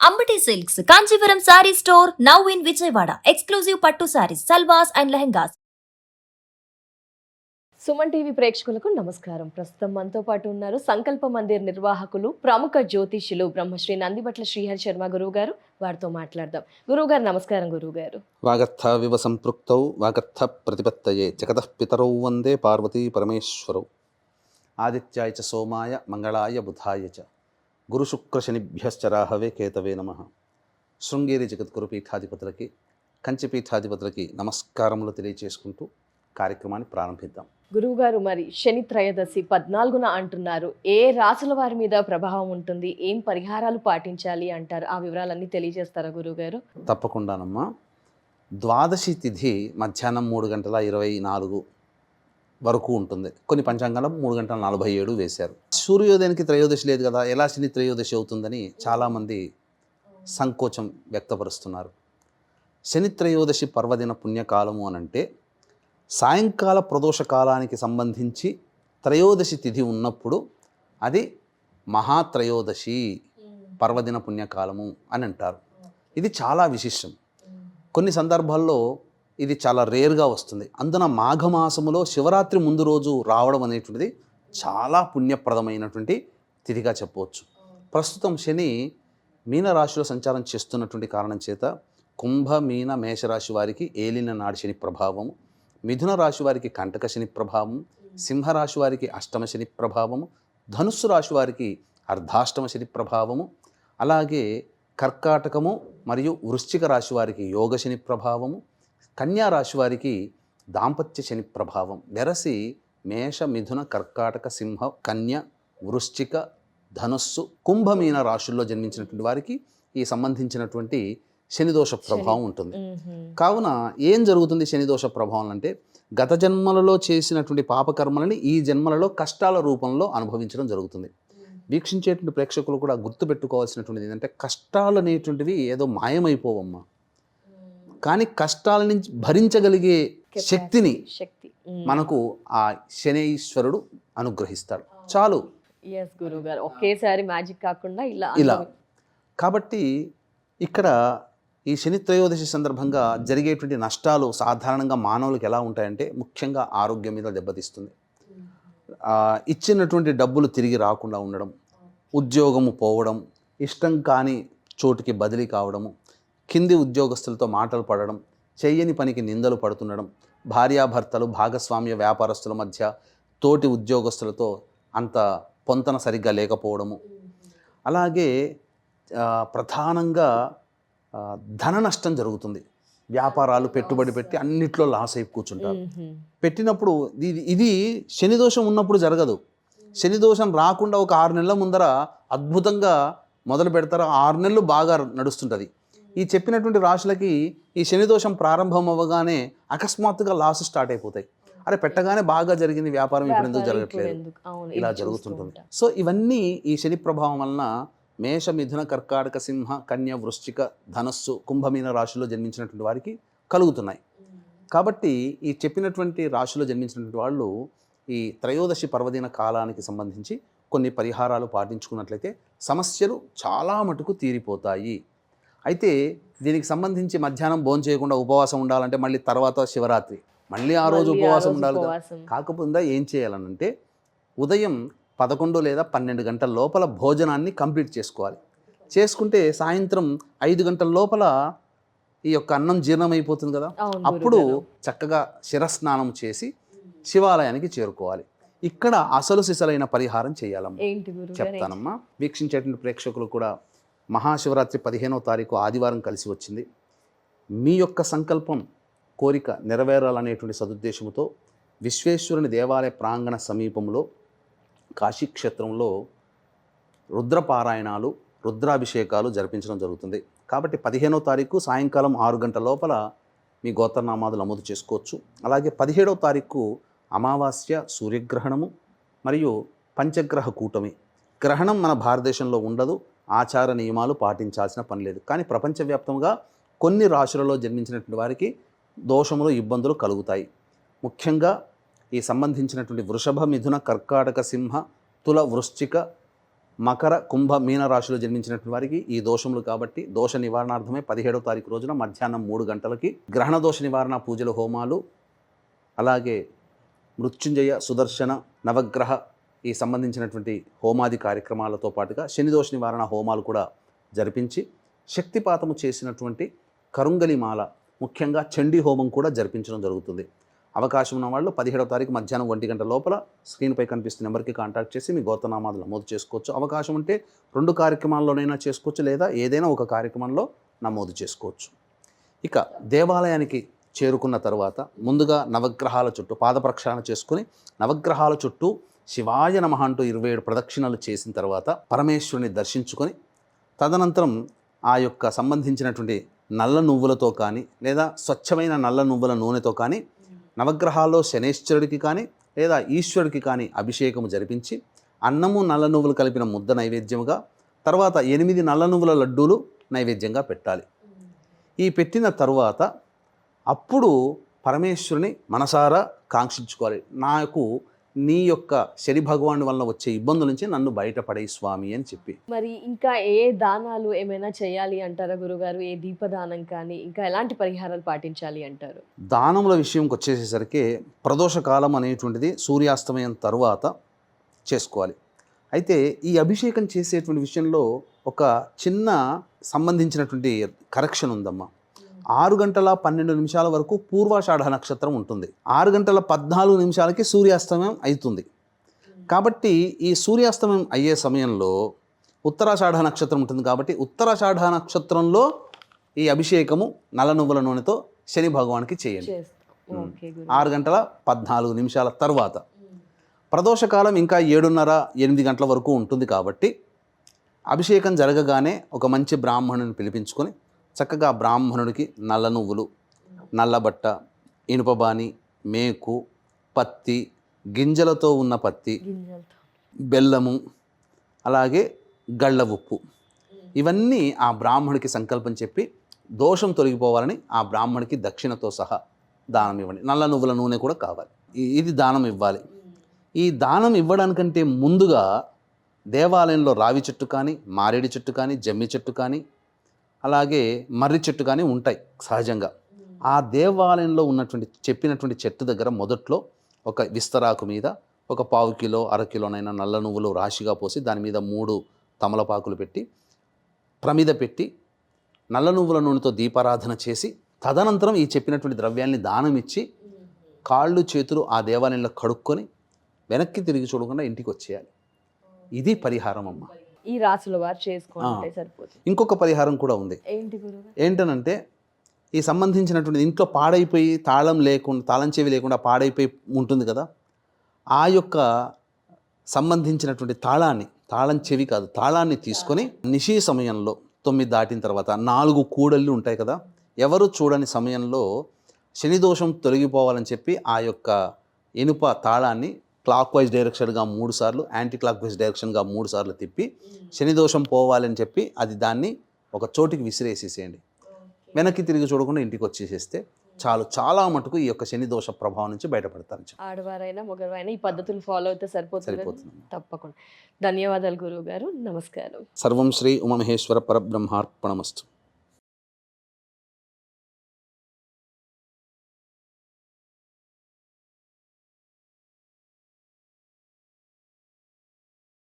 Ambati silks Kanchipuram sari store now in Vijayawada. Exclusive పట్టు saris, సల్వాస్ and lehengas. Suman TV ప్రేక్షకులకు నమస్కారం. ప్రస్తుతం మనతో పాటు ఉన్నారు సంకల్ప మందిర్ నిర్వాహకులు, ప్రముఖ జ్యోతిష్యులు బ్రహ్మశ్రీ నందిబట్ల శ్రీహరి శర్మ గురువు గారు. వారితో మాట్లాడదాం. గురువు గారు నమస్కారం. గురువు గారు, వాగర్థ వివ సంపృక్తౌ వాగర్థ ప్రతిపత్తయే జగతః పితరౌ వందే పార్వతీ పరమేశ్వరౌ. ఆదిత్యాయ చ సోమాయ మంగళాయ బుధాయ చ గురుశుక్రశనిభ్యశ్చ రాహవే కేతవే నమః. శృంగేరి జగద్గురు పీఠాధిపతులకి, కంచి పీఠాధిపతులకి నమస్కారములు తెలియచేసుకుంటూ కార్యక్రమాన్ని ప్రారంభిద్దాం. గురువు గారు, మరి శని త్రయోదశి 14న అంటున్నారు. ఏ రాసుల వారి మీద ప్రభావం ఉంటుంది, ఏం పరిహారాలు పాటించాలి అంటారు? ఆ వివరాలన్నీ తెలియజేస్తారా గురువు గారు? తప్పకుండానమ్మా. ద్వాదశి తిథి మధ్యాహ్నం 3:24 వరకు ఉంటుంది. కొన్ని పంచాంగాలు 3:47 వేశారు. సూర్యోదయానికి త్రయోదశి లేదు కదా, ఎలా శని త్రయోదశి అవుతుందని చాలామంది సంకోచం వ్యక్తపరుస్తున్నారు. శని త్రయోదశి పర్వదిన పుణ్యకాలము అనంటే సాయంకాల ప్రదోష కాలానికి సంబంధించి త్రయోదశి తిథి ఉన్నప్పుడు అది మహాత్రయోదశి పర్వదిన పుణ్యకాలము అని అంటారు. ఇది చాలా విశిష్టం. కొన్ని సందర్భాల్లో ఇది చాలా రేర్గా వస్తుంది. అందున మాఘమాసములో శివరాత్రి ముందు రోజు రావడం అనేటువంటిది చాలా పుణ్యప్రదమైనటువంటి తిథిగా చెప్పవచ్చు. ప్రస్తుతం శని మీనరాశిలో సంచారం చేస్తున్నటువంటి కారణం చేత కుంభ, మీన, మేషరాశి వారికి ఏలిన నాడి శని ప్రభావము, మిథున రాశి వారికి కంటక శని ప్రభావం, సింహరాశి వారికి అష్టమ శని ప్రభావము, ధనుస్సు రాశి వారికి అర్ధాష్టమ శని ప్రభావము, అలాగే కర్కాటకము మరియు వృశ్చిక రాశి వారికి యోగ శని ప్రభావము, కన్యా రాశి వారికి దాంపత్య శని ప్రభావం. వెరసి మేష, మిథున, కర్కాటక, సింహ, కన్య, వృశ్చిక, ధనుస్సు, కుంభమీన రాశుల్లో జన్మించినటువంటి వారికి ఈ సంబంధించినటువంటి శనిదోష ప్రభావం ఉంటుంది. కావున ఏం జరుగుతుంది శనిదోష ప్రభావం అంటే, గత జన్మలలో చేసినటువంటి పాపకర్మలని ఈ జన్మలలో కష్టాల రూపంలో అనుభవించడం జరుగుతుంది. వీక్షించేటువంటి ప్రేక్షకులు కూడా గుర్తుపెట్టుకోవాల్సినటువంటిది ఏంటంటే, కష్టాలు అనేటువంటివి ఏదో మాయమైపోవమ్మా, కానీ కష్టాల నుంచి భరించగలిగే శక్తి మనకు ఆ శనీశ్వరుడు అనుగ్రహిస్తాడు. చాలు. గురువుగారు, ఒకేసారి మ్యాజిక్ కాకుండా ఇలా. కాబట్టి ఇక్కడ ఈ శని త్రయోదశి సందర్భంగా జరిగేటువంటి నష్టాలు సాధారణంగా మానవులకు ఎలా ఉంటాయంటే, ముఖ్యంగా ఆరోగ్యం మీద దెబ్బతీస్తుంది. ఇచ్చినటువంటి డబ్బులు తిరిగి రాకుండా ఉండడం, ఉద్యోగము పోవడం, ఇష్టం కాని చోటుకి బదిలీ కావడము, కింది ఉద్యోగస్తులతో మాటలు పడడం, చెయ్యని పనికి నిందలు పడుతుండడం, భార్యాభర్తలు, భాగస్వామ్య వ్యాపారస్తుల మధ్య తోటి ఉద్యోగస్తులతో అంత పొంతన సరిగ్గా లేకపోవడము, అలాగే ప్రధానంగా ధన నష్టం జరుగుతుంది. వ్యాపారాలు పెట్టుబడి పెట్టి అన్నిట్లో లాస్ అయి కూర్చుంటారు. పెట్టినప్పుడు ఇది శనిదోషం ఉన్నప్పుడు జరగదు. శనిదోషం రాకుండా ఒక 6 నెలల ముందర అద్భుతంగా మొదలు పెడతారు. 6 నెలలు బాగా నడుస్తుంటుంది. ఈ చెప్పినటువంటి రాశులకి ఈ శనిదోషం ప్రారంభం అవ్వగానే అకస్మాత్తుగా లాస్ స్టార్ట్ అయిపోతాయి. అరే, పెట్టగానే బాగా జరిగింది వ్యాపారం, ఇప్పుడు ఎందుకు జరగట్లేదు, ఇలా జరుగుతుంటుంది. సో ఇవన్నీ ఈ శని ప్రభావం వలన మేష, మిథున, కర్కాటక, సింహ, కన్య, వృశ్చిక, ధనస్సు, కుంభమీన రాశిలో జన్మించినటువంటి వారికి కలుగుతున్నాయి. కాబట్టి ఈ చెప్పినటువంటి రాశిలో జన్మించినటువంటి వాళ్ళు ఈ త్రయోదశి పర్వదిన కాలానికి సంబంధించి కొన్ని పరిహారాలు పాటించుకున్నట్లయితే సమస్యలు చాలా మటుకు తీరిపోతాయి. అయితే దీనికి సంబంధించి మధ్యాహ్నం భోజనం చేయకుండా ఉపవాసం ఉండాలంటే మళ్ళీ తర్వాత శివరాత్రి మళ్ళీ ఆ రోజు ఉపవాసం ఉండాలి. కాకపోతే ఏం చేయాలనంటే, ఉదయం 11 లేదా 12 గంటల లోపల భోజనాన్ని కంప్లీట్ చేసుకోవాలి. చేసుకుంటే సాయంత్రం 5 గంటల లోపల ఈ యొక్క అన్నం జీర్ణమైపోతుంది కదా, అప్పుడు చక్కగా శిరస్నానం చేసి శివాలయానికి చేరుకోవాలి. ఇక్కడ అసలు సిసలైన పరిహారం చేయాలమ్మా, చెప్తానమ్మా. వీక్షించేటువంటి ప్రేక్షకులు కూడా మహాశివరాత్రి 15వ తారీఖు ఆదివారం కలిసి వచ్చింది. మీ యొక్క సంకల్పం, కోరిక నెరవేరాలనేటువంటి సదుద్దేశంతో విశ్వేశ్వరుని దేవాలయ ప్రాంగణ సమీపంలో కాశీక్షేత్రంలో రుద్రపారాయణాలు, రుద్రాభిషేకాలు జరిపించడం జరుగుతుంది. కాబట్టి 15వ తారీఖు సాయంకాలం 6 గంటల లోపల మీ గోత్రనామాలు నమోదు చేసుకోవచ్చు. అలాగే 17వ తారీఖు అమావాస్య, సూర్యగ్రహణము మరియు పంచగ్రహ కూటమి. గ్రహణం మన భారతదేశంలో ఉండదు, ఆచార నియమాలు పాటించాల్సిన పని లేదు. కానీ ప్రపంచవ్యాప్తంగా కొన్ని రాశులలో జన్మించినటువంటి వారికి దోషములు, ఇబ్బందులు కలుగుతాయి. ముఖ్యంగా ఈ సంబంధించినటువంటి వృషభ, మిథున, కర్కాటక, సింహ, తుల, వృశ్చిక మకర కుంభ మీన రాశిలో జన్మించినటువంటి వారికి ఈ దోషములు కాబట్టి దోష నివారణార్థమే 17వ తారీఖు రోజున మధ్యాహ్నం 3 గంటలకి గ్రహణ దోష నివారణ పూజల హోమాలు, అలాగే మృత్యుంజయ సుదర్శన నవగ్రహ ఈ సంబంధించినటువంటి హోమాది కార్యక్రమాలతో పాటుగా శని దోష నివారణ హోమాలు కూడా జరిపించి శక్తిపాతము చేసినటువంటి కరుంగలి మాల, ముఖ్యంగా చండీ హోమం కూడా జరిపించడం జరుగుతుంది. అవకాశం ఉన్న వాళ్ళు 17వ తారీఖు మధ్యాహ్నం 1 గంట లోపల స్క్రీన్పై కనిపిస్తున్న నెంబర్కి కాంటాక్ట్ చేసి మీ గోత్రనామాలు నమోదు చేసుకోవచ్చు. అవకాశం ఉంటే 2 కార్యక్రమాల్లోనైనా చేసుకోవచ్చు, లేదా ఏదైనా ఒక కార్యక్రమంలో నమోదు చేసుకోవచ్చు. ఇక దేవాలయానికి చేరుకున్న తర్వాత ముందుగా నవగ్రహాల చుట్టూ పాద ప్రక్షాళన చేసుకుని నవగ్రహాల చుట్టూ శివాయ నమః అంటూ 27 ప్రదక్షిణలు చేసిన తర్వాత పరమేశ్వరుని దర్శించుకొని తదనంతరం ఆ యొక్క సంబంధించినటువంటి నల్ల నువ్వులతో కానీ లేదా స్వచ్ఛమైన నల్ల నువ్వుల నూనెతో కానీ నవగ్రహాల్లో శనేశ్వరుడికి కానీ లేదా ఈశ్వరుడికి కానీ అభిషేకము జరిపించి అన్నము నల్ల నువ్వులు కలిపిన ముద్ద నైవేద్యముగా, తర్వాత 8 నల్ల నువ్వుల లడ్డూలు నైవేద్యంగా పెట్టాలి. ఈ పెట్టిన తరువాత అప్పుడు పరమేశ్వరుని మనసారా కాంక్షించుకోవాలి. నాకు నీ యొక్క శని భగవాను వల్ల వచ్చే ఇబ్బందుల నుంచి నన్ను బయటపడే స్వామి అని చెప్పి. మరి ఇంకా ఏ దానాలు ఏమైనా చేయాలి అంటారా గురుగారు? ఏ దీపదానం కానీ ఇంకా ఎలాంటి పరిహారాలు పాటించాలి అంటారు? దానముల విషయంకి వచ్చేసేసరికి ప్రదోష కాలం అనేటువంటిది సూర్యాస్తమయం తర్వాత చేసుకోవాలి. అయితే ఈ అభిషేకం చేసేటువంటి విషయంలో ఒక చిన్న సంబంధించినటువంటి కరెక్షన్ ఉందమ్మా. 6 గంటల 12 నిమిషాల వరకు పూర్వాషాఢ నక్షత్రం ఉంటుంది. 6 గంటల 14 నిమిషాలకి సూర్యాస్తమయం అవుతుంది. కాబట్టి ఈ సూర్యాస్తమయం అయ్యే సమయంలో ఉత్తరాషాఢ నక్షత్రం ఉంటుంది. కాబట్టి ఉత్తరాషాఢ నక్షత్రంలో ఈ అభిషేకము నల్ల నువ్వుల నూనెతో శని భగవానికి చేయండి. 6 గంటల 14 నిమిషాల తర్వాత ప్రదోషకాలం ఇంకా 7:30, 8 గంటల వరకు ఉంటుంది. కాబట్టి అభిషేకం జరగగానే ఒక మంచి బ్రాహ్మణుని పిలిపించుకొని చక్కగా బ్రాహ్మణుడికి నల్ల నువ్వులు, నల్లబట్ట, ఇనుపబాని, మేకు, పత్తి, గింజలతో ఉన్న పత్తి, బెల్లము, అలాగే గళ్ళ ఉప్పు, ఇవన్నీ ఆ బ్రాహ్మణుడికి సంకల్పం చెప్పి దోషం తొలగిపోవాలని ఆ బ్రాహ్మణుడికి దక్షిణతో సహా దానం ఇవ్వండి. నల్ల నువ్వుల నూనె కూడా కావాలి. ఇది దానం ఇవ్వాలి. ఈ దానం ఇవ్వడానికంటే ముందుగా దేవాలయంలో రావి చెట్టు కానీ, మారేడు చెట్టు కానీ, జమ్మి చెట్టు కానీ, అలాగే మర్రి చెట్టు కానీ ఉంటాయి సహజంగా. ఆ దేవాలయంలో ఉన్నటువంటి చెప్పినటువంటి చెట్టు దగ్గర మొదట్లో ఒక విస్తరాకు మీద ఒక 1/4 కిలో 1/2 కిలోనైనా నల్ల నువ్వులు రాశిగా పోసి దాని మీద 3 తమలపాకులు పెట్టి ప్రమిద పెట్టి నల్ల నువ్వుల నూనెతో దీపారాధన చేసి తదనంతరం ఈ చెప్పినటువంటి ద్రవ్యాల్ని దానం ఇచ్చి కాళ్ళు చేతులు ఆ దేవాలయంలో కడుక్కొని వెనక్కి తిరిగి చూడకుండా ఇంటికి వచ్చేయాలి. ఇది పరిహారం అమ్మ. ఈ రాసుల వారు చేసుకుంటే సరిపోతుంది. ఇంకొక పరిహారం కూడా ఉంది. ఏంటనంటే ఈ సంబంధించినటువంటి ఇంట్లో పాడైపోయి తాళం చెవి లేకుండా పాడైపోయి ఉంటుంది కదా, ఆ యొక్క సంబంధించినటువంటి తాళం చెవి కాదు, తాళాన్ని తీసుకొని నిశీ సమయంలో 9 దాటిన తర్వాత 4 కూడళ్ళు ఉంటాయి కదా, ఎవరు చూడని సమయంలో శని దోషం తొలగిపోవాలని చెప్పి ఆ యొక్క ఇనుప తాళాన్ని క్లాక్ వైజ్ డైరెక్షన్గా 3 సార్లు, యాంటీ క్లాక్ వైజ్ డైరెక్షన్గా 3 సార్లు తిప్పి శని దోషం పోవాలని చెప్పి దాన్ని ఒక చోటికి విసిరేసేసేయండి. వెనక్కి తిరిగి చూడకుండా ఇంటికి వచ్చేసేస్తే చాలు. చాలా మటుకు ఈ యొక్క శని దోష ప్రభావం నుంచి బయటపడతారు. ఆడవారైనా మగవారైనా ఈ పద్ధతులు ఫాలో అయితే సరిపోతుంది. తప్పకుండా. ధన్యవాదాలు గురువు గారు. నమస్కారం. సర్వం శ్రీ ఉమామహేశ్వర పరబ్రహ్మార్పణమస్తు.